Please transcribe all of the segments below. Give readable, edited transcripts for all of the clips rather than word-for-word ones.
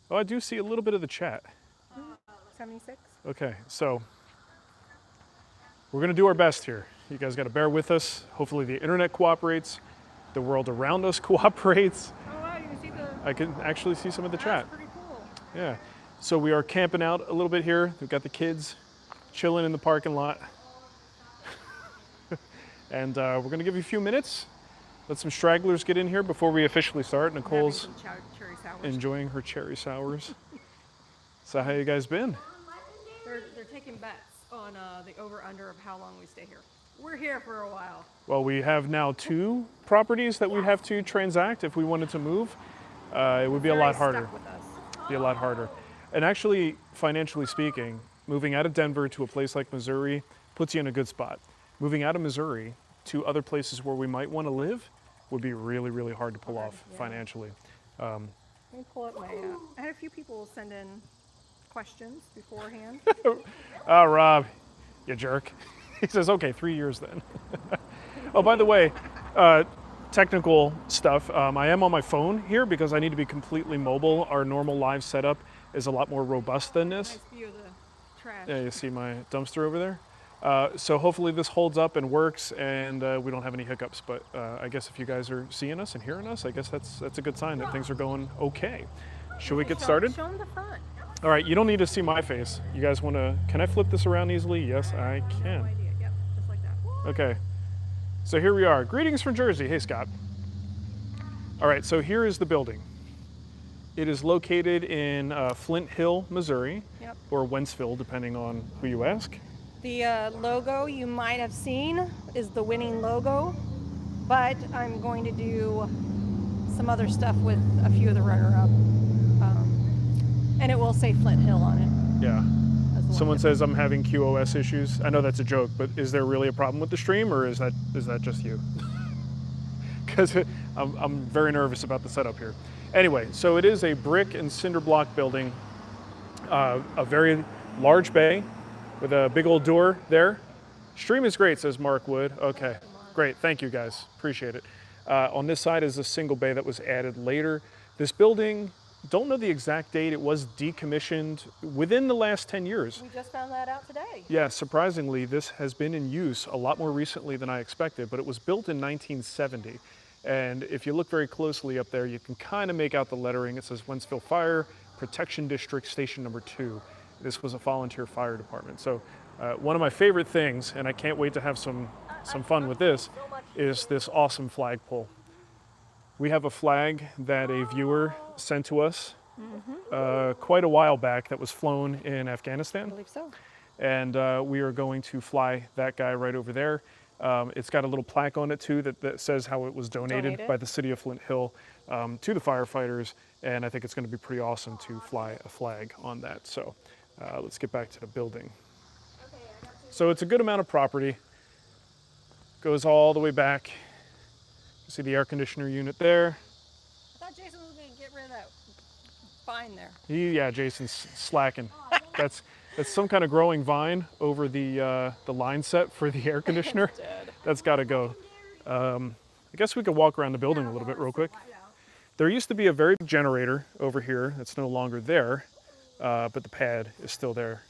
Oh, I do see a little bit of the chat. 76. Okay, so we're going to do our best here. You guys got to bear with us. Hopefully the internet cooperates. The world around us cooperates. Oh wow, you can see the. I can actually see some of the chat. That's pretty cool. Yeah. So we are camping out a little bit here. We've got the kids chilling in the parking lot. And we're going to give you a few minutes. Let some stragglers get in here before we officially start. Nicole's Having some cherry sours. enjoying her cherry sours. So how you guys been? They're taking bets on the over/under of how long we stay here. We're here for a while. Well, we have now 2 properties that we'd have to transact if we wanted to move. It would be a lot harder. Stuck with us. Be a lot harder. And actually, financially speaking, moving out of Denver to a place like Missouri puts you in a good spot. Moving out of Missouri to other places where we might want to live would be really, really hard to pull off financially. Let me pull up my. I had a few people send in questions beforehand. Oh, Rob, you jerk. He says, okay, 3 years then. Oh, by the way, technical stuff. I am on my phone here because I need to be completely mobile. Our normal live setup is a lot more robust than this. Nice view of the trash. Yeah, you see my dumpster over there? So hopefully this holds up and works and we don't have any hiccups. But I guess if you guys are seeing us and hearing us, I guess that's a good sign that things are going okay. Should we get started? Show them the front. All right, you don't need to see my face. You guys want to, can I flip this around easily? Yes, I No can. idea. Yep, just like that. Okay, so here we are. Greetings from Jersey. Hey, Scott. All right, so here is the building. It is located in Flint Hill, Missouri, Yep. or Wentzville, depending on who you ask. The logo you might have seen is the winning logo, but I'm going to do some other stuff with a few of the runner-up, and it will say Flint Hill on it. Yeah. as the one Someone that- says I'm having QoS issues. I know that's a joke, but is there really a problem with the stream, or is that just you? Because I'm very nervous about the setup here. Anyway, so it is a brick and cinder block building, a very large bay with a big old door there. Stream is great, says Mark Wood. Okay, great, thank you guys, appreciate it. On this side is a single bay that was added later. This building, don't know the exact date, it was decommissioned within the last 10 years. We just found that out today. Yeah, surprisingly, this has been in use a lot more recently than I expected, but it was built in 1970. And if you look very closely up there, you can kind of make out the lettering. It says Wentzville Fire Protection District Station Number 2. This was a volunteer fire department. So one of my favorite things, and I can't wait to have some fun with this, is this awesome flagpole. We have a flag that a viewer sent to us quite a while back that was flown in I Afghanistan. believe so. And we are going to fly that guy right over there. It's got a little plaque on it too that says how it was donated by the city of Flint Hill to the firefighters, and I think it's going to be pretty awesome to fly a flag on that. So let's get back to the building. So it's a good amount of property. Goes all the way back. You see the air conditioner unit there. I thought Jason was going to get rid of that vine there. Yeah, Jason's slacking. That's some kind of growing vine over the line set for the air conditioner. Dead. That's got to go. I guess we could walk around the building a little bit real quick. There used to be a very big generator over here that's no longer there, but the pad is still there.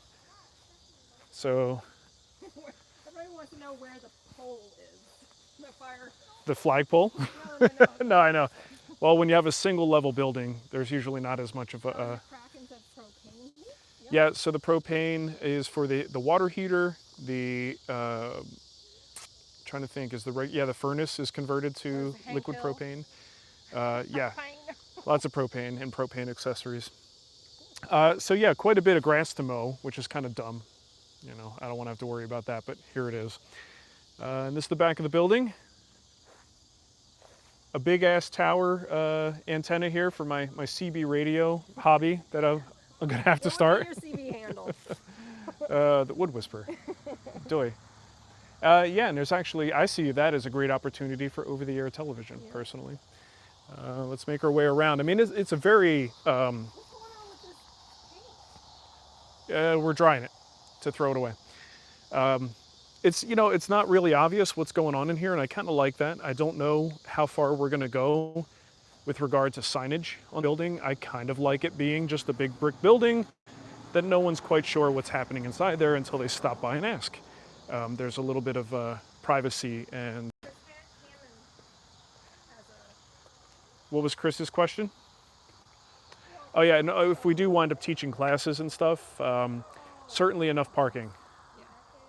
So Everybody wants to know where the pole is. The fire. the flagpole? No, I know. Well, when you have a single level building, there's usually not as much of a... Krakens of propane. Yeah, so the propane is for the water heater. The trying to think, is the furnace is converted to Hank liquid Hill. propane. Yeah, Propane. lots of propane and propane accessories. So yeah, quite a bit of grass to mow, which is kind of dumb. You know, I don't want to have to worry about that, but here it is. And this is the back of the building. A big ass tower antenna here for my CB radio hobby that I'm gonna have to start. Your CB handle. The Wood Whisperer. Doy. Yeah, and there's actually, I see that as a great opportunity for over-the-air television, personally. Let's make our way around. I mean, it's a very, What's going on with this paint? we're drying it to throw it away. It's, you know, it's not really obvious what's going on in here, and I kind of like that. I don't know how far we're gonna go with regard to signage on the building. I kind of like it being just a big brick building that no one's quite sure what's happening inside there until they stop by and ask. There's a little bit of privacy. And what was Chris's question? Oh yeah, no, if we do wind up teaching classes and stuff, certainly enough parking.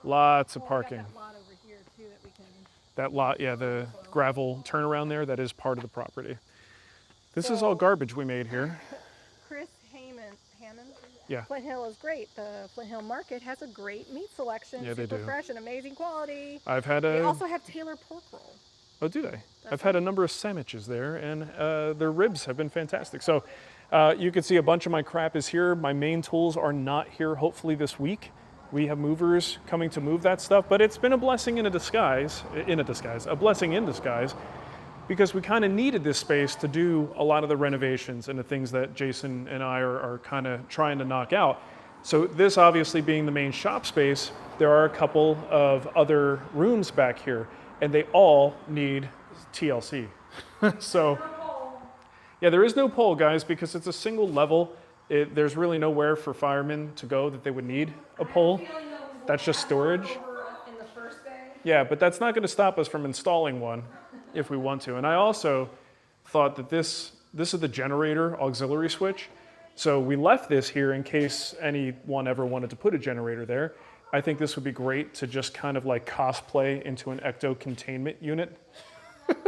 Lots of parking. That lot over here too that we can. That lot, yeah, the gravel turnaround there, that is part of the property. This is all garbage we made here. Chris Hammond. Yeah. Flint Hill is great. The Flint Hill Market has a great meat selection. Yeah, they super do. fresh and amazing quality. I've had They also have Taylor pork roll. Oh, do they? That's I've had a number of sandwiches there, and their ribs have been fantastic. So you can see a bunch of my crap is here. My main tools are not here, hopefully this week. We have movers coming to move that stuff, but it's been a blessing a blessing in disguise, because we kind of needed this space to do a lot of the renovations and the things that Jason and I are kind of trying to knock out. So this obviously being the main shop space, there are a couple of other rooms back here, and they all need TLC. So, yeah, there is no pole, guys, because it's a single level. There's really nowhere for firemen to go that they would need a pole. That's just storage. In the first day. Yeah, but that's not going to stop us from installing one if we want to. And I also thought that this is the generator auxiliary switch. So we left this here in case anyone ever wanted to put a generator there. I think this would be great to just kind of like cosplay into an ecto containment unit.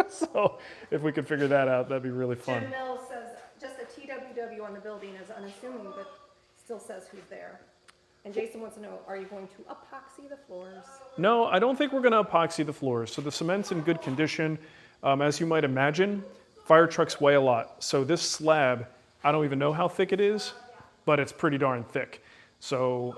So if we could figure that out, that'd be really fun. Jen Mills says just a TWW on the building is unassuming, but still says who's there. And Jason wants to know, are you going to epoxy the floors? No, I don't think we're going to epoxy the floors. So the cement's in good condition. As you might imagine, fire trucks weigh a lot. So this slab, I don't even know how thick it is, but it's pretty darn thick. So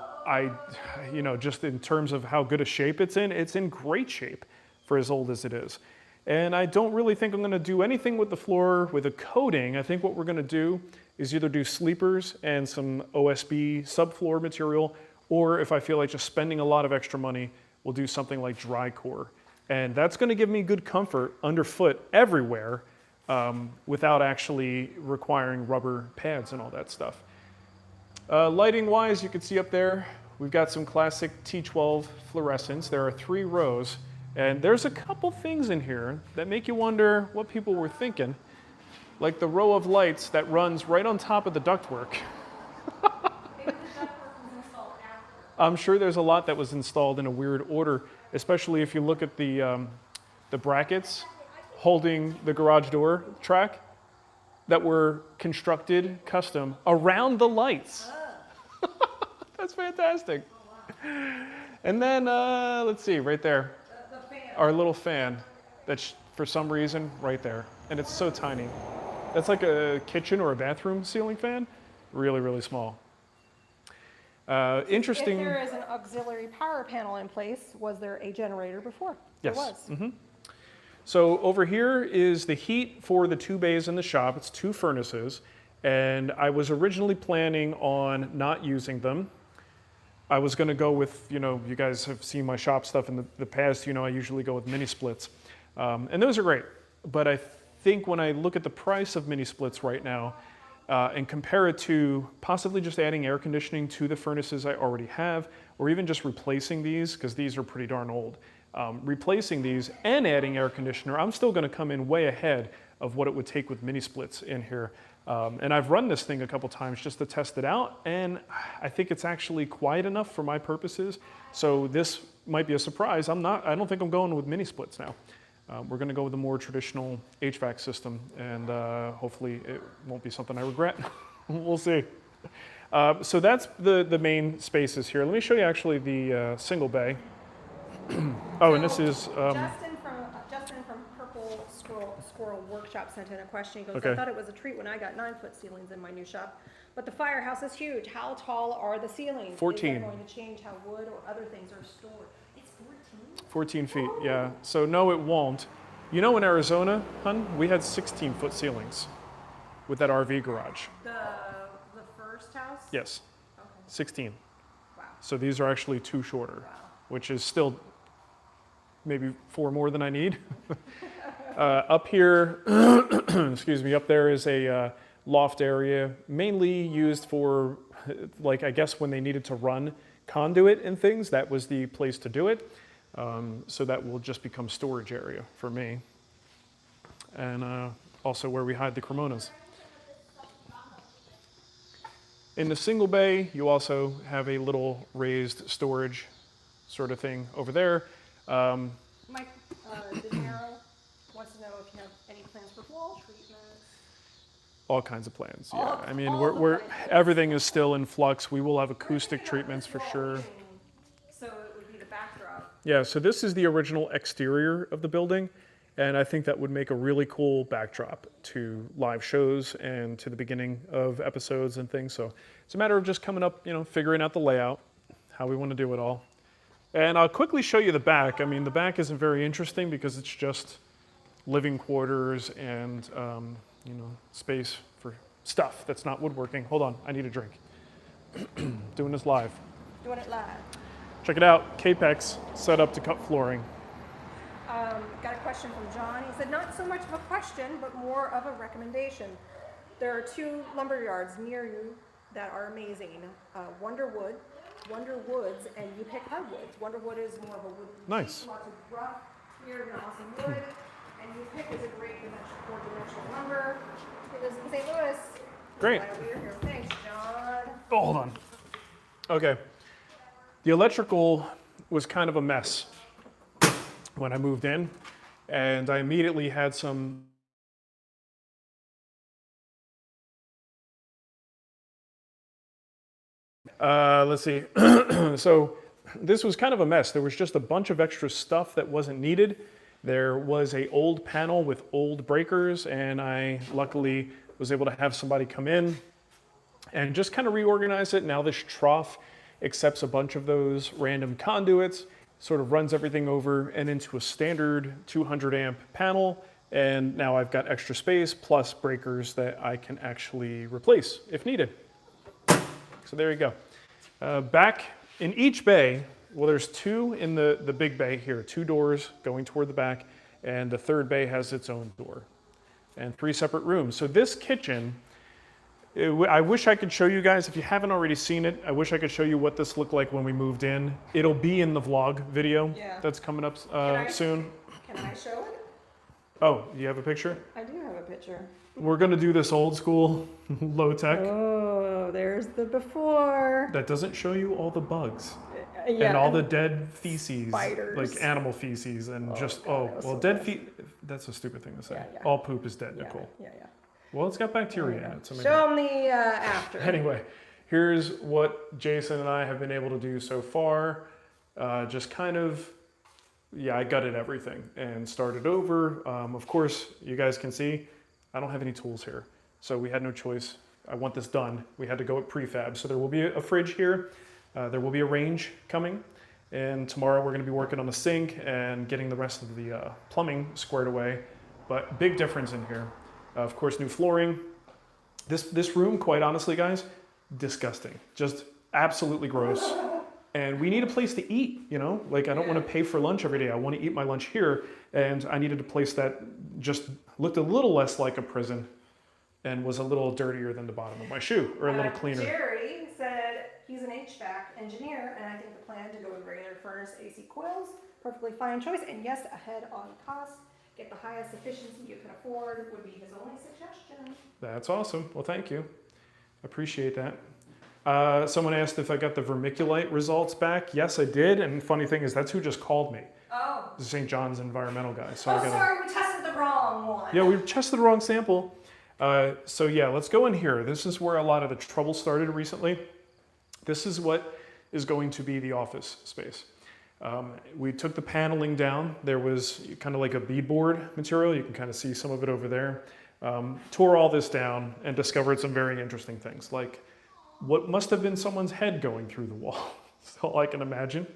just in terms of how good a shape it's in great shape for as old as it is. And I don't really think I'm going to do anything with the floor with a coating. I think what we're going to do is either do sleepers and some OSB subfloor material, or if I feel like just spending a lot of extra money, we'll do something like dry core. And that's going to give me good comfort underfoot everywhere without actually requiring rubber pads and all that stuff. Lighting wise, you can see up there, we've got some classic T12 fluorescents. There are 3 rows. And there's a couple things in here that make you wonder what people were thinking, like the row of lights that runs right on top of the ductwork. I'm sure there's a lot that was installed in a weird order, especially if you look at the brackets holding the garage door track that were constructed custom around the lights. That's fantastic. And then, let's see, right there. Our little fan that's for some reason right there, and it's so tiny. That's like a kitchen or a bathroom ceiling fan, really, really small. Interesting. If there is an auxiliary power panel in place, was there a generator before? Yes. There was. Mm-hmm. So over here is the heat for the 2 bays in the shop. It's 2 furnaces, and I was originally planning on not using them. I was going to go with, you guys have seen my shop stuff in the past, I usually go with mini splits. And those are great. But I think when I look at the price of mini splits right now and compare it to possibly just adding air conditioning to the furnaces I already have, or even just replacing these, because these are pretty darn old, replacing these and adding air conditioner, I'm still going to come in way ahead of what it would take with mini splits in here. And I've run this thing a couple times just to test it out, and I think it's actually quiet enough for my purposes. So this might be a surprise. I don't think I'm going with mini splits now. We're going to go with a more traditional HVAC system, and hopefully it won't be something I regret. We'll see. So that's the main spaces here. Let me show you actually the single bay. Oh, and this is Justin from Purple Squirrel Workshop sent in a question. He goes, okay. I thought it was a treat when I got 9-foot ceilings in my new shop, but the firehouse is huge. How tall are the ceilings? 14. Is that going to change how wood or other things are stored? It's 14? 14 feet, yeah. So no, it won't. In Arizona, hun, we had 16-foot ceilings with that RV garage. The first house? Yes, Okay. 16. Wow. So these are actually 2 shorter, Wow. which is still maybe 4 more than I need. Up here, excuse me, up there is a loft area, mainly used for, like, I guess when they needed to run conduit and things, that was the place to do it. So that will just become storage area for me. And also where we hide the Cremonas. In the single bay, you also have a little raised storage sort of thing over there. Mike De Niro wants to know if you have any plans for wall treatments. All kinds of plans, yeah. All- I mean, all the plans. everything is still in flux. We will have acoustic treatments for sure. So it would be the backdrop. Yeah, so this is the original exterior of the building, and I think that would make a really cool backdrop to live shows and to the beginning of episodes and things. So it's a matter of just coming up, you know, figuring out the layout, how we want to do it all. And I'll quickly show you the back. I mean, the back isn't very interesting because it's just living quarters and, you know, space for stuff that's not woodworking. Hold on, I need a drink. Doing this live. Doing it live. Check it out, Capex set up to cut flooring. Got a question from John. He said, not so much of a question, but more of a recommendation. There are 2 lumber yards near you that are amazing. Wonder Woods, and you pick hardwoods. Wonderwood is more of a wood. Nice. Lots of rough, weird, glossy wood. And you pick is a great four-dimensional lumber. It lives in St. Louis. Great. Glad we're here. Thanks, John. Oh, hold on. Okay. The electrical was kind of a mess when I moved in, and I immediately had some let's see. So this was kind of a mess. There was just a bunch of extra stuff that wasn't needed. There was an old panel with old breakers, and I luckily was able to have somebody come in and just kind of reorganize it. Now this trough accepts a bunch of those random conduits, sort of runs everything over and into a standard 200 amp panel. And now I've got extra space plus breakers that I can actually replace if needed. So there you go. Back in each bay, well, there's 2 in the big bay here, 2 doors going toward the back, and the 3rd bay has its own door, and 3 separate rooms. So this kitchen, I wish I could show you guys, if you haven't already seen it, I wish I could show you what this looked like when we moved in. It'll be in the vlog video that's coming up soon. Can I show it? Oh, you have a picture? I do have a picture. We're gonna do this old school, low tech. Oh, there's the before. That doesn't show you all the bugs. Yeah, and all the dead feces, spiders. like animal feces, and just, God, that was so dead feet, that's a stupid thing to say. Yeah. All poop is dead, Yeah, Nicole. yeah. Well, it's got bacteria in it. So maybe. Show them the after. Anyway, here's what Jason and I have been able to do so far. Just kind of, I gutted everything and started over. Of course, you guys can see, I don't have any tools here. So we had no choice. I want this done. We had to go with prefab. So there will be a fridge here. There will be a range coming. And tomorrow we're gonna be working on the sink and getting the rest of the plumbing squared away. But big difference in here. Of course, new flooring. This room, quite honestly, guys, disgusting. Just absolutely gross. And we need a place to eat, you know? Like, I don't want to pay for lunch every day. I want to eat my lunch here. And I needed a place that just looked a little less like a prison and was a little dirtier than the bottom of my shoe, or a little cleaner. Jerry said he's an HVAC engineer, and I think the plan to go with regular furnace AC coils, perfectly fine choice. And yes, ahead on cost. Get the highest efficiency you can afford would be his only suggestion. That's awesome. Well, thank you. Appreciate that. Someone asked if I got the vermiculite results back. Yes, I did. And funny thing is, that's who just called me. Oh. The St. John's environmental guy. So Sorry, we tested the wrong one. Yeah, we tested the wrong sample. So yeah, let's go in here. This is where a lot of the trouble started recently. This is what is going to be the office space. We took the paneling down. There was kind of like a beadboard material. You can kind of see some of it over there. Tore all this down and discovered some very interesting things, like what must have been someone's head going through the wall. That's all I can imagine.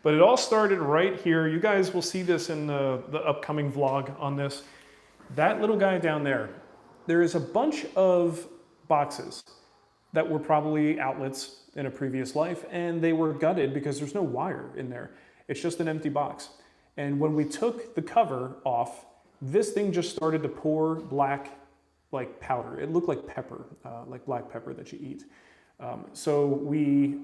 But it all started right here. You guys will see this in the upcoming vlog on this. That little guy down there, there is a bunch of boxes that were probably outlets in a previous life, and they were gutted because there's no wire in there. It's just an empty box. And when we took the cover off, this thing just started to pour black like powder. It looked like pepper, like black pepper that you eat. So we,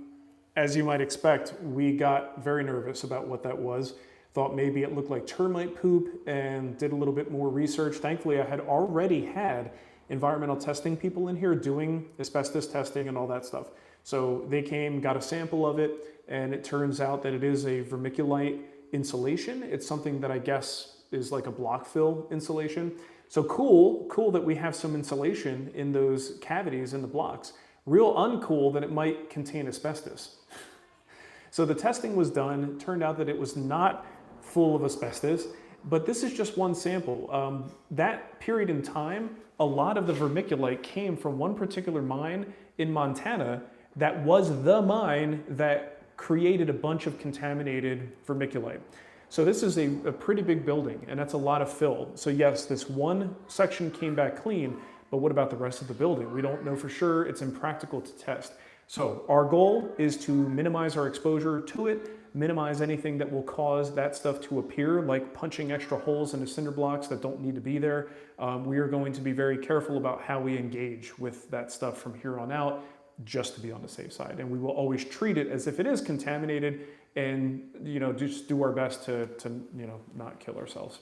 as you might expect, we got very nervous about what that was. Thought maybe it looked like termite poop and did a little bit more research. Thankfully, I had already had environmental testing people in here doing asbestos testing and all that stuff. So they came, got a sample of it, and it turns out that it is a vermiculite insulation. It's something that I guess is like a block fill insulation. So cool that we have some insulation in those cavities in the blocks. Real uncool that it might contain asbestos. So the testing was done, turned out that it was not full of asbestos, but this is just one sample. That period in time, a lot of the vermiculite came from one particular mine in Montana that was the mine that created a bunch of contaminated vermiculite. So this is a pretty big building, and that's a lot of fill. So yes, this one section came back clean, but what about the rest of the building? We don't know for sure. It's impractical to test. So our goal is to minimize our exposure to it, minimize anything that will cause that stuff to appear, like punching extra holes into cinder blocks that don't need to be there. We are going to be very careful about how we engage with that stuff from here on out, just to be on the safe side. And we will always treat it as if it is contaminated and, you know, just do our best to you know, not kill ourselves.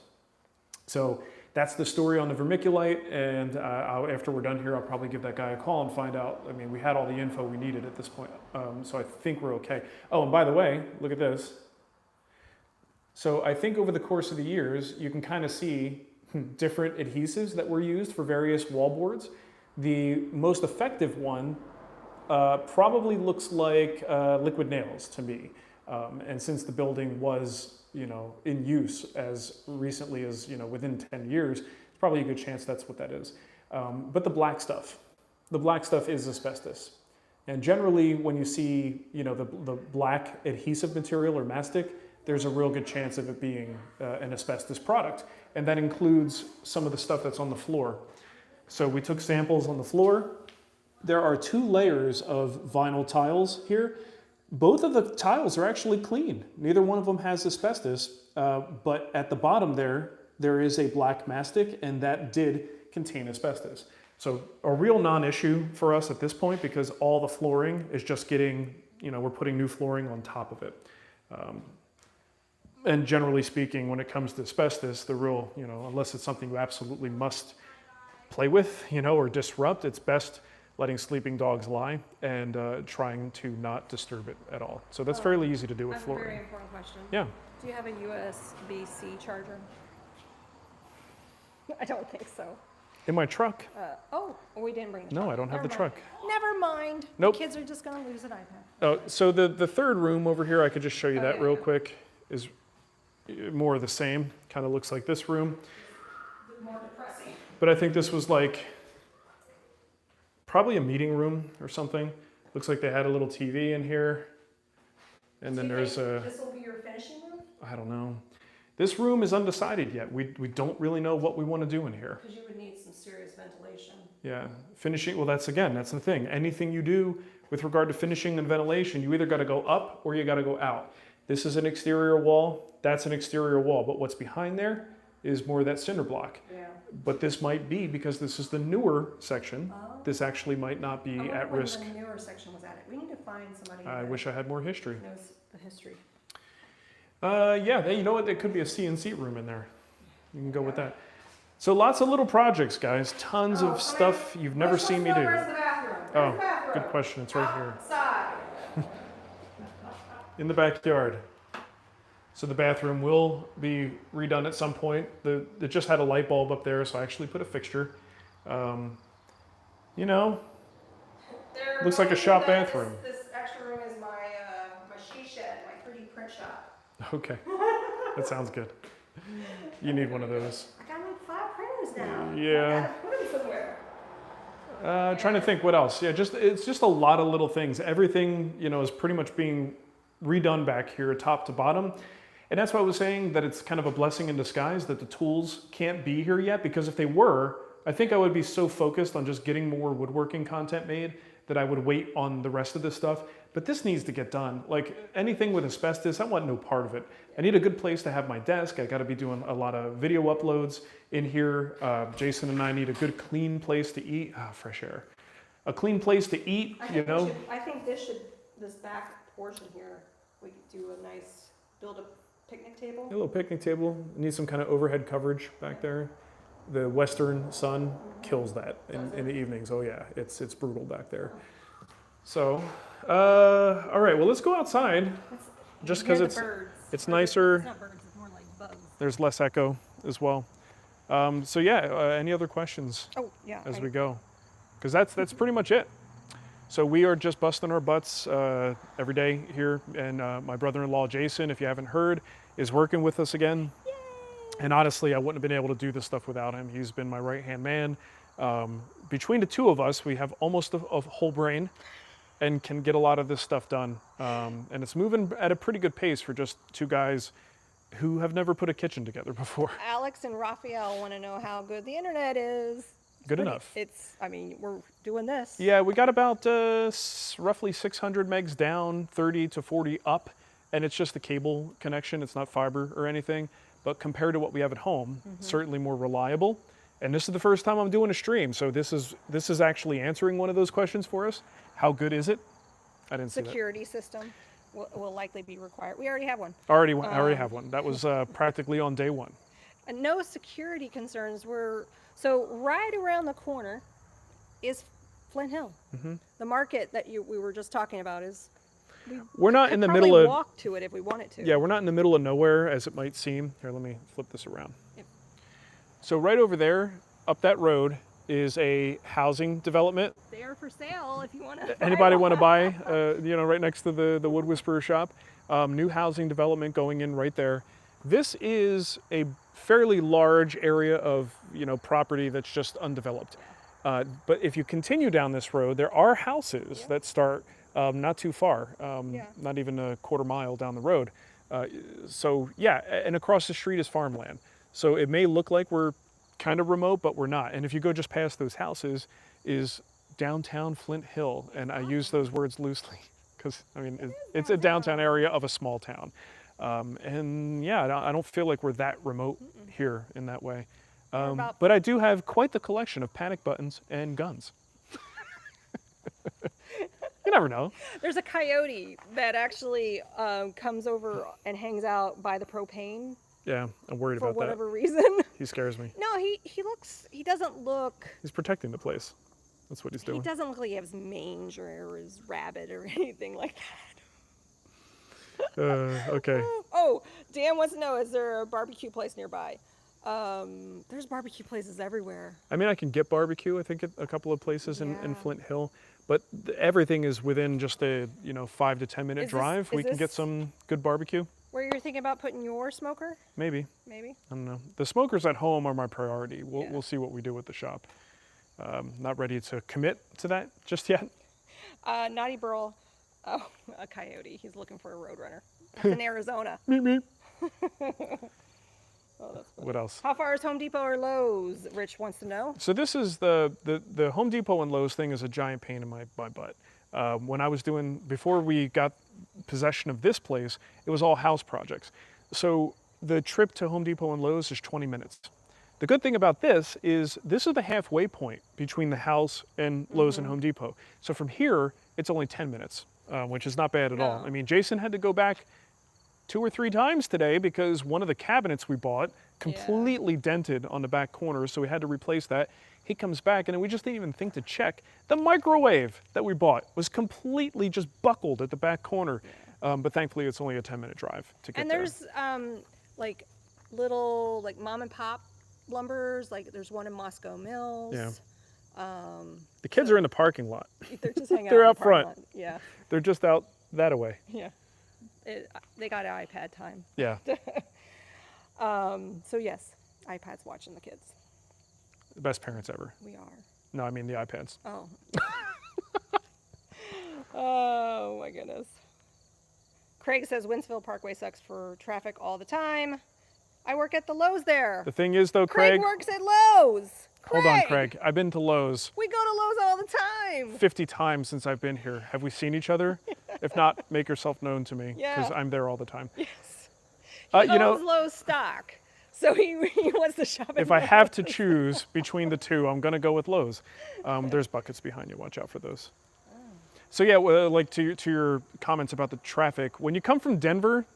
So that's the story on the vermiculite, and after we're done here, I'll probably give that guy a call and find out. I mean, we had all the info we needed at this point, so I think we're okay. Oh, and by the way, look at this. So I think over the course of the years, you can kind of see different adhesives that were used for various wall boards. The most effective one probably looks like liquid nails to me. And since the building was, you know, in use as recently as, you know, within 10 years, it's probably a good chance that's what that is. But the black stuff is asbestos. And generally when you see, you know, the black adhesive material or mastic, there's a real good chance of it being an asbestos product. And that includes some of the stuff that's on the floor. So we took samples on the floor. There are 2 layers of vinyl tiles here. Both of the tiles are actually clean. Neither one of them has asbestos, but at the bottom there is a black mastic, and that did contain asbestos. So a real non-issue for us at this point, because all the flooring is just getting, you know, we're putting new flooring on top of it. And generally speaking, when it comes to asbestos, the real, you know, unless it's something you absolutely must play with, you know, or disrupt, it's best letting sleeping dogs lie and trying to not disturb it at all. So that's fairly easy to do with flooring. I have a very important question. Yeah. Do you have a USB-C charger? I don't think so. In my truck? We didn't bring the No, truck. I don't have the Never mind. truck. Never mind. Nope. Kids are just going to lose an iPad. Oh, so the third room over here, I could just show you that real quick, is more of the same. Kind of looks like this room. More depressing. But I think this was like probably a meeting room or something. Looks like they had a little TV in here. And then there's a... This will be your finishing room? I don't know. This room is undecided yet. We don't really know what we want to do in here. Because you would need some serious ventilation. Yeah, finishing, well that's the thing. Anything you do with regard to finishing and ventilation, you either got to go up or you got to go out. This is an exterior wall, that's an exterior wall, but what's behind there is more of that cinder block. Yeah. But this might be, because this is the newer section, this actually might not be at risk. The newer section was added. We need to find somebody I that wish I had more history. knows the history. Yeah, you know what, there could be a CNC room in there. You can go with that. So lots of little projects, guys. Tons of stuff you've never seen me do. Where's the bathroom? Oh, good question. It's right here. Outside. In the backyard. So the bathroom will be redone at some point. It just had a light bulb up there, so I actually put a fixture. You know, looks like a shop bathroom. This extra room is my she shed, my 3D print shop. Okay, that sounds good. You need one of those. I got like 5 printers now. Yeah. I gotta put them somewhere. Trying to think what else. Yeah, it's just a lot of little things. Everything, you know, is pretty much being redone back here, top to bottom. And that's why I was saying that it's kind of a blessing in disguise that the tools can't be here yet, because if they were, I think I would be so focused on just getting more woodworking content made that I would wait on the rest of this stuff. But this needs to get done. Like anything with asbestos, I want no part of it. I need a good place to have my desk. I got to be doing a lot of video uploads in here. Jason and I need a good clean place to eat. Fresh air. A clean place to eat, I think this back portion here, we could do a nice, build a picnic table. A little picnic table. Need some kind of overhead coverage back there. The western sun kills that in the evenings. Oh yeah, it's brutal back there. So, all right, well let's go outside. Just because it's nicer. It's not birds, it's more like bugs. There's less echo as well. So yeah, any other questions as we go? Because that's pretty much it. So we are just busting our butts every day here, and my brother-in-law Jason, if you haven't heard, is working with us again. Yay! And honestly, I wouldn't have been able to do this stuff without him. He's been my right-hand man. Between the two of us, we have almost a whole brain and can get a lot of this stuff done. And it's moving at a pretty good pace for just two guys who have never put a kitchen together before. Alex and Raphael want to know how good the internet is. Good enough. I mean, we're doing this. Yeah, we got about roughly 600 megs down, 30 to 40 up, and it's just the cable connection. It's not fiber or anything, but compared to what we have at home, certainly more reliable. And this is the first time I'm doing a stream, so this is actually answering one of those questions for us. How good is it? I didn't see that. Security system will likely be required. We already have one. I already have one. That was practically on day one. And no security concerns so right around the corner is Flint Hill. The market that we were just talking about is. We're not in the middle of. Walk to it if we wanted to. Yeah, we're not in the middle of nowhere as it might seem. Here, let me flip this around. Yep. So right over there, up that road, is a housing development. They are for sale if you want to. Anybody want to buy? Right next to the Wood Whisperer shop. New housing development going in right there. This is a fairly large area of property that's just undeveloped. But if you continue down this road, there are houses that start not too far, not even a quarter mile down the road. So yeah, and across the street is farmland. So it may look like we're kind of remote, but we're not. And if you go just past those houses is downtown Flint Hill. And I use those words loosely because it's a downtown area of a small town. And yeah, I don't feel like we're that remote here in that way. But I do have quite the collection of panic buttons and guns. You never know. There's a coyote that actually comes over and hangs out by the propane. Yeah, I'm worried about that. For whatever reason. He scares me. No, he doesn't look. He's protecting the place. That's what he's doing. He doesn't look like he has mange or is rabid or anything like that. Okay. Oh, Dan wants to know, is there a barbecue place nearby? There's barbecue places everywhere. I mean, I can get barbecue, I think, at a couple of places in Flint Hill, but everything is within just a 5 to 10 minute drive. We can get some good barbecue. Where you're thinking about putting your smoker? Maybe. Maybe. I don't know. The smokers at home are my priority. We'll see what we do with the shop. Not ready to commit to that just yet. Naughty Burl. Oh, a coyote. He's looking for a roadrunner. That's in Arizona. Meep, meep. Oh, that's funny. What else? How far is Home Depot or Lowe's? Rich wants to know. So this is the Home Depot and Lowe's thing is a giant pain in my butt. When I was before we got possession of this place, it was all house projects. So the trip to Home Depot and Lowe's is 20 minutes. The good thing about this is the halfway point between the house and Lowe's and Home Depot. So from here, it's only 10 minutes, which is not bad at all. I mean, Jason had to go back 2 or 3 times today because one of the cabinets we bought completely dented on the back corner, so we had to replace that. He comes back, and then we just didn't even think to check. The microwave that we bought was completely just buckled at the back corner, but thankfully it's only a 10-minute drive to get there. And there's like little mom and pop lumbers, like there's one in Moscow Mills. Yeah. The kids are in the parking lot. They're just hanging out. They're in out the parking front. lot. Yeah. They're just out that away. Yeah. They got iPad time. Yeah. So yes, iPads watching the kids. The best parents ever. We are. No, I mean the iPads. Oh. Oh my goodness. Craig says Winsville Parkway sucks for traffic all the time. I work at the Lowe's there. The thing is though, Craig Craig works at Lowe's. Hold on, Craig. I've been to Lowe's We go to Lowe's all the time. 50 times since I've been here. Have we seen each other? If not, make yourself known to me because Yeah. I'm there all the time. Yes. You know, Owns Lowe's stock, so he wants to shop at if I Lowe's. have to choose between the two, I'm going to go with Lowe's. There's buckets behind you. Watch out for those. So yeah, well, like to your comments about the traffic, when you come from Denver,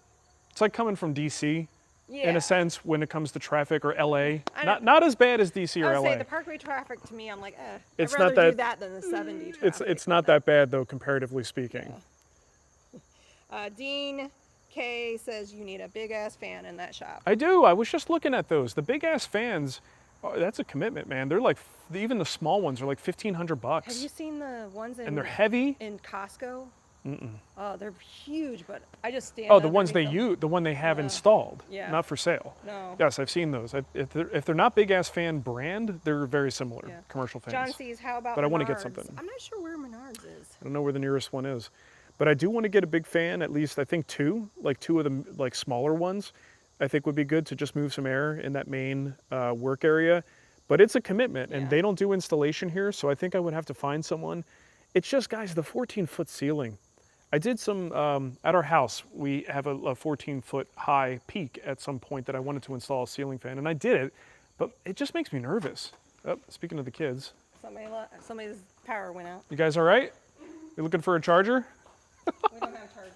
it's like coming from DC in a sense when it comes to traffic, or LA. Not as bad as DC or I would LA. say the Parkway traffic to me, I'm like, It's I'd not rather do that- that than the 70 traffic. It's not that bad though, comparatively speaking. Dean K says you need a big ass fan in that shop. I do. I was just looking at those. The big ass fans, that's a commitment, man. They're like, even the small ones are like $1,500. Have you seen the ones in And they're heavy. in Costco? Oh, they're huge, but I just stand. Oh, the ones they underneath them. the one they have installed, yeah. not for sale. No. Yes, I've seen those. If they're not big ass fan brand, they're very similar, Yeah. commercial fans. John sees how about But I want wanna get something. I'm not sure where Menards is. I don't know where the nearest one is, but I do want to get a big fan. At least I think two of the like smaller ones. I think would be good to just move some air in that main work area. But it's a commitment, and Yeah. they don't do installation here, so I think I would have to find someone. It's just, guys, the 14-foot ceiling. I did some, at our house, we have a 14-foot high peak at some point that I wanted to install a ceiling fan, and I did it, but it just makes me nervous. Oh, speaking of the kids. Somebody's power went out. You guys all right? You looking for a charger? We don't have chargers.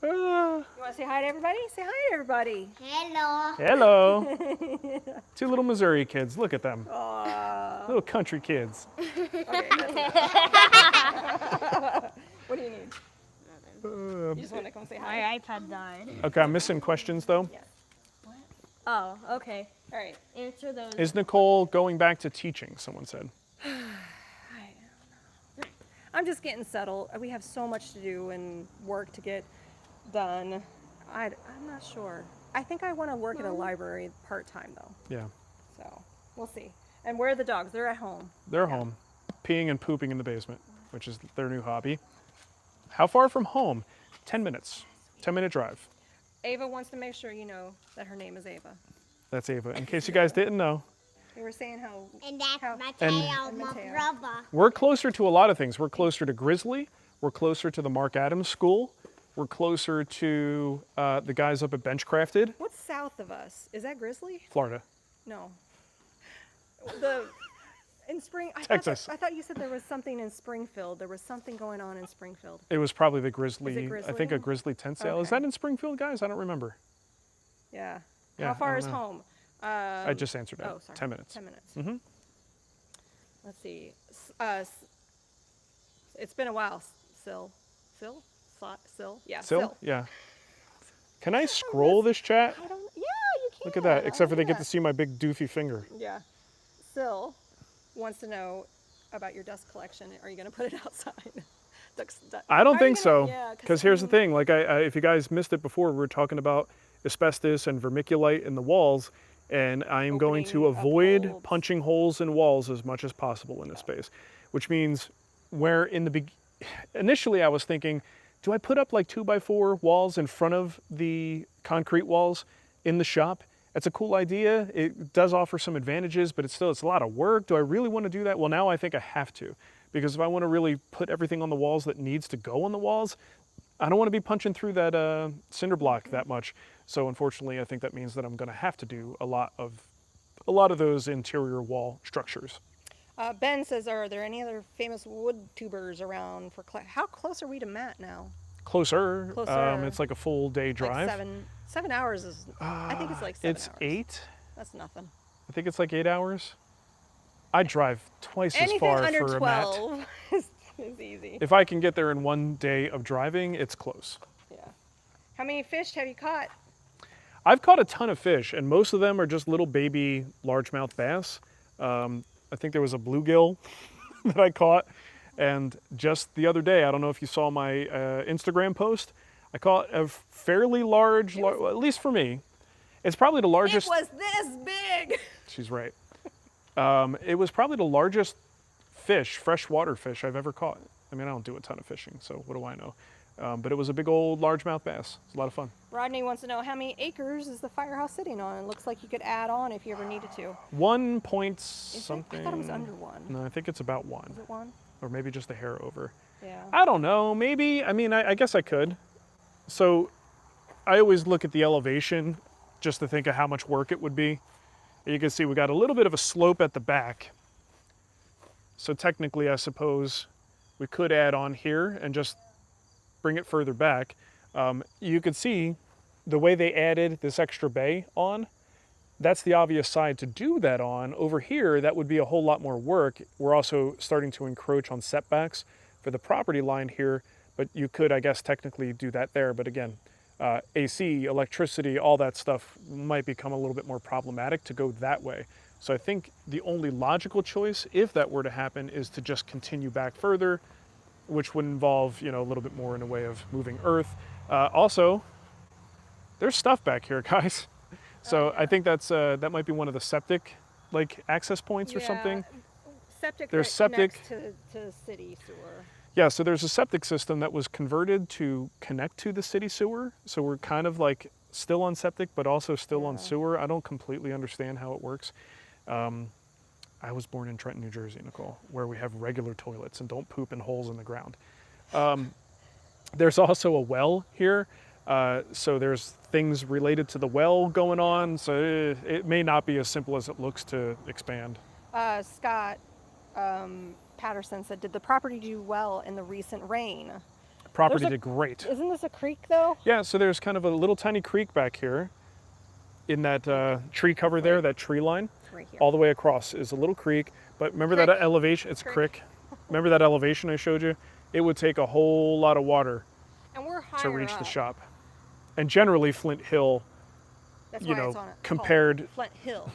Ah, You want to say hi to everybody? Say hi to everybody. Hello. hello. Two little Missouri kids, look at them. Aw. Little country kids. Okay, that's enough. What do you need? You just want to come say hi? My iPad died. Okay, I'm missing questions though. Yes. Oh, okay. All right. Answer those. Is Nicole going back to teaching, someone said. I'm just getting settled. We have so much to do and work to get done. I'm not sure. I think I want to work at a library part-time though. Yeah, So we'll see. And where are the dogs? They're at home. they're home, peeing and pooping in the basement, which is their new hobby. How far from home? 10 minutes, 10-minute drive. Ava wants to make sure you know that her name is Ava. That's Ava, in case you guys didn't know. They were saying how And that's How- Mateo, And my Mateo. brother. We're closer to a lot of things. We're closer to Grizzly. We're closer to the Mark Adams School. We're closer to the guys up at Benchcrafted, what's south of us? Is that Grizzly? Florida. No. In spring. Texas. I thought you said there was something in Springfield. There was something going on in Springfield. It was probably the Grizzly, Is it I think a Grizzly? Grizzly tent sale. Is Okay. that in Springfield, guys? I don't remember. Yeah. Yeah, How I far don't is know. home? I just answered that. Oh, sorry. 10 minutes. 10 minutes. Mhm. Let's see. It's been a while. Sill? Yeah, Sill? Yeah. Can I scroll this chat? I don't. Yeah, you can. Look at that. Except for they get Yeah. to see my big doofy finger. Yeah. Sill wants to know about your dust collection. Are you going to put it outside? I don't How are you think gonna- so. yeah, Because here's the thing. Like, if you guys missed it before, we were talking about asbestos and vermiculite in the walls, and I am going to Opening up avoid holes. punching holes in walls as much as possible in this space. Which means, where in the initially I was thinking, do I put up like 2x4 walls in front of the concrete walls in the shop? It's a cool idea. It does offer some advantages, but it's a lot of work. Do I really want to do that? Well, now I think I have to, because if I want to really put everything on the walls that needs to go on the walls, I don't want to be punching through that cinder block that much. So unfortunately, I think that means that I'm going to have to do a lot of those interior wall structures. Ben says, are there any other famous wood tubers around for how close are we to Matt now? Closer. Closer. It's like a full day drive. Like 7 hours is, I think it's like 7 It's hours. 8. That's nothing. I think it's like 8 hours. I drive twice Anything as far under for a Matt. 12 is easy. If I can get there in one day of driving, it's close. Yeah. How many fish have you caught? I've caught a ton of fish, and most of them are just little baby largemouth bass. I think there was a bluegill that I caught, and just the other day, I don't know if you saw my Instagram post, I caught a fairly large, well, at least for me, it's probably the largest. It was this big. She's right. It was probably the largest fish, freshwater fish I've ever caught. I mean, I don't do a ton of fishing, so what do I know? But it was a big old largemouth bass. It's a lot of fun. Rodney wants to know how many acres is the Firehouse sitting on? It looks like you could add on if you ever needed to. 1 point Is something. it? I thought it was under 1. No, I think it's about 1. Is it 1? Or maybe just a hair over. Yeah. I don't know, maybe. I mean, I guess I could. So I always look at the elevation just to think of how much work it would be. You can see we got a little bit of a slope at the back. So technically, I suppose we could add on here and just bring it further back. You could see the way they added this extra bay on, that's the obvious side to do that on. Over here, that would be a whole lot more work. We're also starting to encroach on setbacks for the property line here, but you could, I guess, technically do that there. But again, AC, electricity, all that stuff might become a little bit more problematic to go that way. So I think the only logical choice, if that were to happen, is to just continue back further, which would involve, a little bit more in a way of moving earth. Also, there's stuff back here, guys. So I think that might be one of the septic access points or something. Septic There's septic connects to city sewer. Yeah, so there's a septic system that was converted to connect to the city sewer. So we're kind of still on septic, but also still on sewer. I don't completely understand how it works. I was born in Trenton, New Jersey, Nicole, where we have regular toilets and don't poop in holes in the ground. There's also a well here. So there's things related to the well going on. So it may not be as simple as it looks to expand. Scott Patterson said, did the property do well in the recent rain? Property did great. Isn't this a creek though? Yeah, so there's kind of a little tiny creek back here in that tree cover there, that tree line. Right here. All the way across is a little creek. But remember that elevation? It's crick. Remember that elevation I showed you? It would take a whole lot of water And we're higher to reach up. the shop. And generally Flint Hill, That's why it's on it. compared, Flint Hill.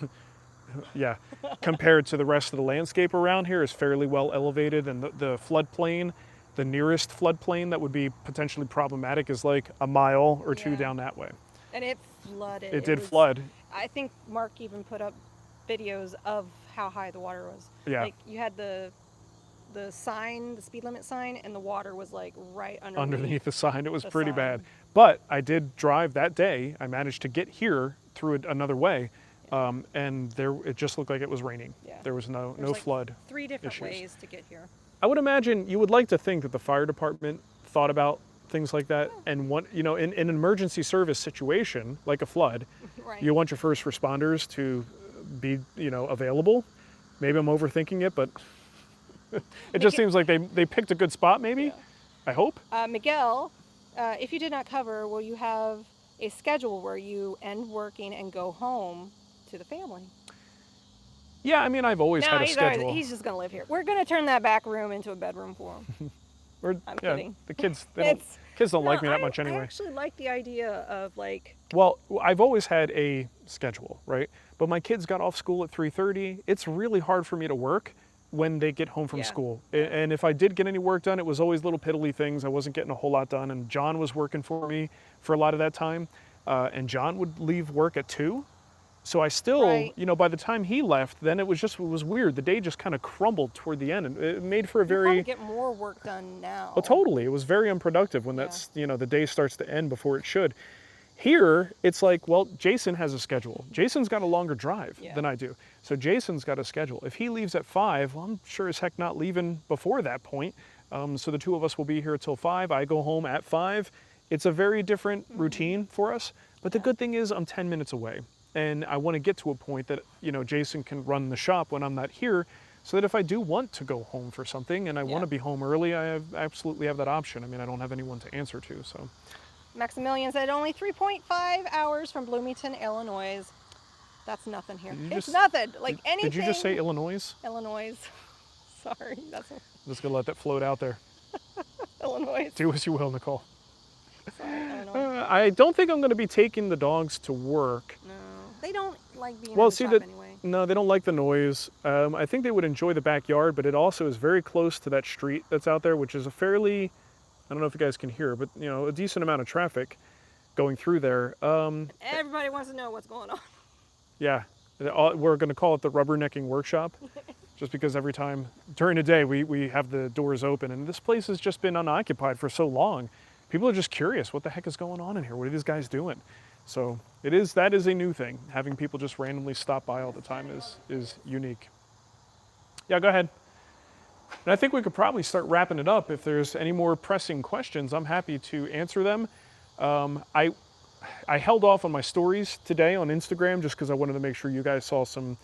yeah, compared to the rest of the landscape around here is fairly well elevated. And the floodplain, the nearest floodplain that would be potentially problematic is like a mile or two down that way. And it flooded. It did flood. I think Mark even put up videos of how high the water was. Yeah. Like you had the sign, the speed limit sign, and the water was like right Underneath the sign. It was the pretty sign. bad. But I did drive that day. I managed to get here through another way. And it just looked like it was raining. Yeah. There was no There's like flood 3 different issues. ways to get here. I would imagine you would like to think that the fire department thought about things like that. And in an emergency service situation, like a flood, Right. you want your first responders to be, available. Maybe I'm overthinking it, but it just seems like they picked a good spot, maybe. Yeah. I hope. Miguel, if you did not cover, will you have a schedule where you end working and go home to the family? Yeah, I mean, I've always had a schedule. He's just going to live here. We're going to turn that back room into a bedroom for him. I'm kidding. The kids, kids don't like me that much anyway. I actually like the idea of Well, I've always had a schedule, right? But my kids got off school at 3:30. It's really hard for me to work when they get home from school. And if I did get any work done, it was always little piddly things. I wasn't getting a whole lot done. And John was working for me for a lot of that time. And John would leave work at 2. So I still, by the time he left, then it was weird. The day just kind of crumbled toward the end, and it made for a very. You get more work done now. Oh, totally. It was very unproductive when that's, the day starts to end before it should. Here, it's like, well, Jason has a schedule. Jason's got a longer drive than I do. So Jason's got a schedule. If he leaves at 5, well, I'm sure as heck not leaving before that point. So the two of us will be here till 5. I go home at 5. It's a very different routine for us. But the good thing is I'm 10 minutes away. And I want to get to a point that, Jason can run the shop when I'm not here, so that if I do want to go home for something and I want to be home early, I absolutely have that option. I mean, I don't have anyone to answer to, so. Maximilian said only 3.5 hours from Bloomington, Illinois. That's nothing here. It's nothing. Anything. Did you just say Illinois? Illinois. Sorry. I'm just going to let that float out there. Illinois. Do as you will, Nicole. Sorry, Illinois. I don't think I'm going to be taking the dogs to work. No. They don't like being in the shop anyway. No, they don't like the noise. I think they would enjoy the backyard, but it also is very close to that street that's out there, which is a fairly, I don't know if you guys can hear, but a decent amount of traffic going through there. Everybody wants to know what's going on. Yeah, we're going to call it the rubbernecking workshop, just because every time during the day we have the doors open, and this place has just been unoccupied for so long. people are just curious, what the heck is going on in here? What are these guys doing? So that is a new thing. Having people just randomly stop by all the time is unique. Yeah, go ahead. And I think we could probably start wrapping it up. If there's any more pressing questions, I'm happy to answer them. I held off on my stories today on Instagram just because I wanted to make sure you guys saw some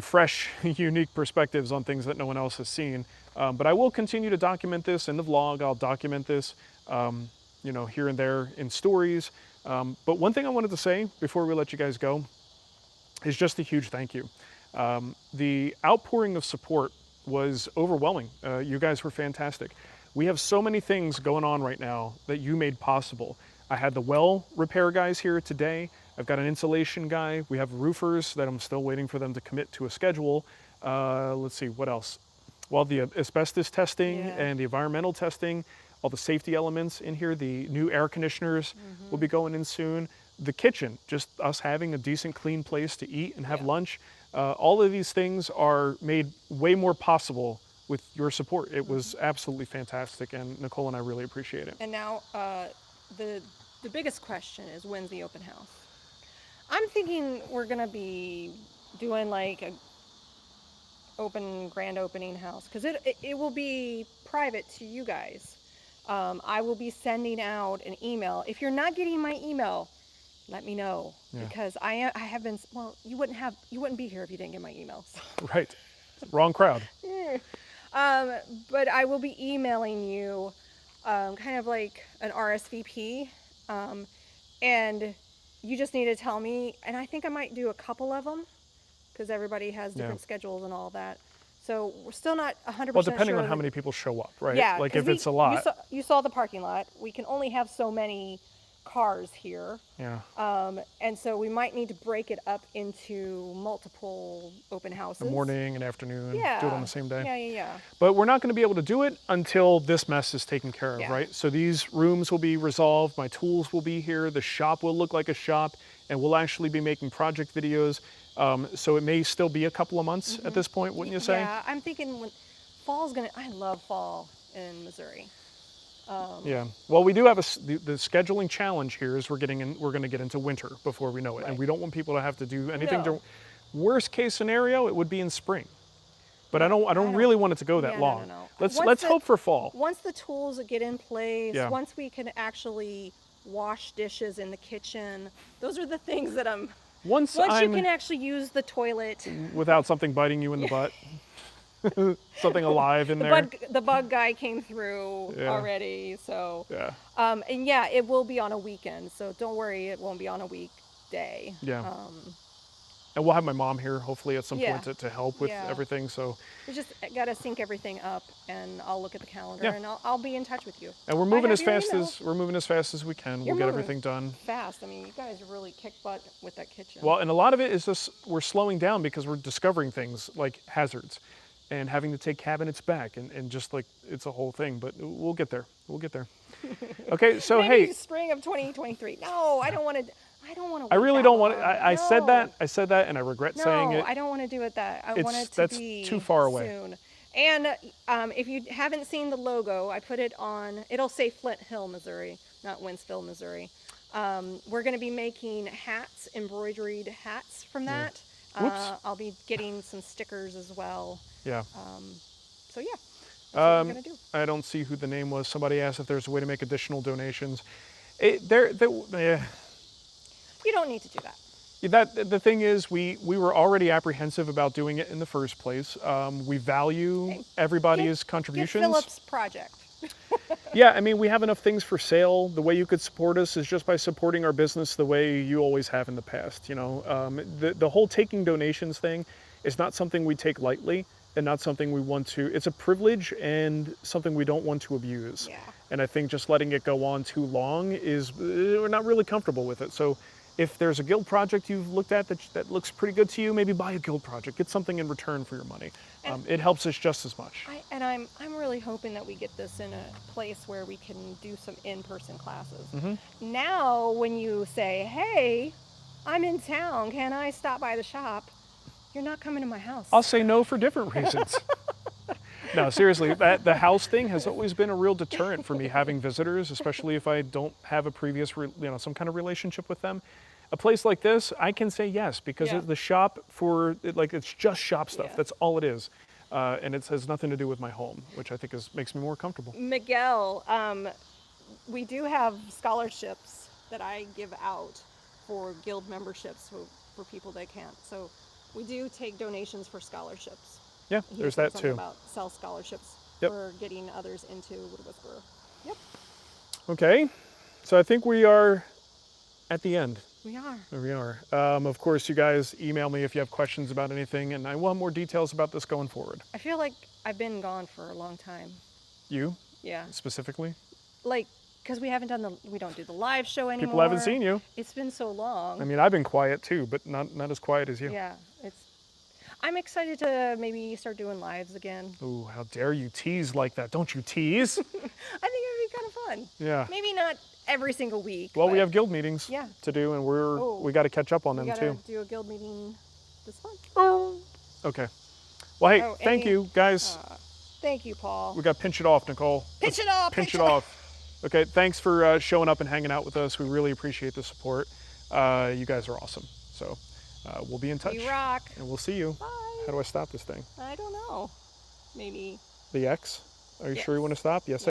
fresh, unique perspectives on things that no one else has seen. But I will continue to document this in the vlog. I'll document this, here and there in stories. But one thing I wanted to say before we let you guys go is just a huge thank you. The outpouring of support was overwhelming. You guys were fantastic. We have so many things going on right now that you made possible. I had the well repair guys here today. I've got an insulation guy. We have roofers that I'm still waiting for them to commit to a schedule. Let's see, what else? Well, the asbestos testing and the environmental testing, all the safety elements in here, the new air conditioners will be going in soon. The kitchen, just us having a decent, clean place to eat and have lunch. All of these things are made way more possible with your support. It was absolutely fantastic, and Nicole and I really appreciate it. And now the biggest question is, when's the open house? I'm thinking we're gonna be doing like a grand opening house, because it will be private to you guys. I will be sending out an email. If you're not getting my email, let me know, because I have been. Well, you wouldn't be here if you didn't get my emails. Right, wrong crowd. But I will be emailing you, kind of like an RSVP, and you just need to tell me. And I think I might do a couple of them, because everybody has different schedules and all that. So we're still not 100% Well, depending sure on how many people show up, right? Yeah, like if it's a lot. You saw the parking lot. We can only have so many cars here. Yeah. And so we might need to break it up into multiple open houses. A morning and afternoon. Yeah. Do it on the same day. Yeah. But we're not going to be able to do it until this mess is taken care of, right? So these rooms will be resolved. My tools will be here. The shop will look like a shop, and we'll actually be making project videos. So it may still be a couple of months at this point, wouldn't you say? Yeah, I'm thinking when fall's I love fall in Missouri. Yeah. Well, we do have the scheduling challenge here is we're going to get into winter before we know it, and we don't want people to have to do anything. No. Worst case scenario, it would be in spring, but I don't really want it to go that long. No. Let's hope for fall. Once the tools get in place, Yeah. once we can actually wash dishes in the kitchen, those are the things that Once you can actually use the toilet without something biting you in the butt. Something alive in there. The bug guy came through already, so. Yeah. And it will be on a weekend, so don't worry, it won't be on a weekday. Yeah. And we'll have my mom here, hopefully, at some point to help with everything. So we just got to sync everything up, and I'll look at the calendar, and I'll be in touch with you. And we're moving as fast as we can. We'll get everything done fast. I mean, you guys really kick butt with that kitchen. Well, and a lot of it is just we're slowing down because we're discovering things like hazards, and having to take cabinets back, and just like it's a whole thing. But we'll get there. Okay, so Maybe hey, spring of 2023. No, I don't want to. I really don't want to. I said that, and I regret saying it. No, I don't want to do it that. I want it to that's be too far away. Soon. And if you haven't seen the logo, I put it on. It'll say Flint Hill, Missouri, not Wentzville, Missouri. We're going to be making hats, embroidered hats from that. I'll be getting some stickers as well. Yeah. So yeah, that's what we're going to do. I don't see who the name was. Somebody asked if there's a way to make additional donations. You don't need to do that. The thing is, we were already apprehensive about doing it in the first place. We value everybody's contributions. Get Philip's project. Yeah, I mean, we have enough things for sale. The way you could support us is just by supporting our business the way you always have in the past. The whole taking donations thing is not something we take lightly, and not something we want to. It's a privilege and something we don't want to abuse. Yeah. And I think just letting it go on too long we're not really comfortable with it. So if there's a guild project you've looked at that looks pretty good to you, maybe buy a guild project. Get something in return for your money. It helps us just as much. I'm really hoping that we get this in a place where we can do some in-person classes. Now, when you say, "Hey, I'm in town. Can I stop by the shop?" You're not coming to my house. I'll say no for different reasons. No, seriously, the house thing has always been a real deterrent for me having visitors, especially if I don't have a previous, some kind of relationship with them. A place like this, I can say yes because Yeah. the shop it's just shop stuff. Yeah. That's all it is, and it has nothing to do with my home, which I think makes me more comfortable. Miguel, we do have scholarships that I give out for guild memberships for people that can't. So we do take donations for scholarships. Yeah, He there's said that something too. about sell scholarships Yep. for getting others into Wood Whisperer. Yep, Okay, so I think we are at the end. we are. There we are. Of course, you guys email me if you have questions about anything, and I want more details about this going forward. I feel like I've been gone for a long time. You Yeah, specifically? like because we don't do the live show anymore. People haven't seen you. It's been so long. I mean, I've been quiet too, but not as quiet as you. Yeah, I'm excited to maybe start doing lives again. Ooh, how dare you tease like that? Don't you tease? I think it would be kind of fun. Yeah. Maybe not every single week. Well, we but have guild meetings Yeah. to do, and Oh. we got to catch up on we them gotta too. do a guild meeting this month. Okay. Well, hey, Oh, thank any- you guys. Thank you, Paul. We got to pinch it off, Nicole. Pinch it off. Pinch it off. Okay, thanks for showing up and hanging out with us. We really appreciate the support. You guys are awesome. So we'll be in touch. You rock. And we'll see you. Bye. How do I stop this thing? I don't know. Maybe. The X? Are you sure you Yes. want to stop? Yes,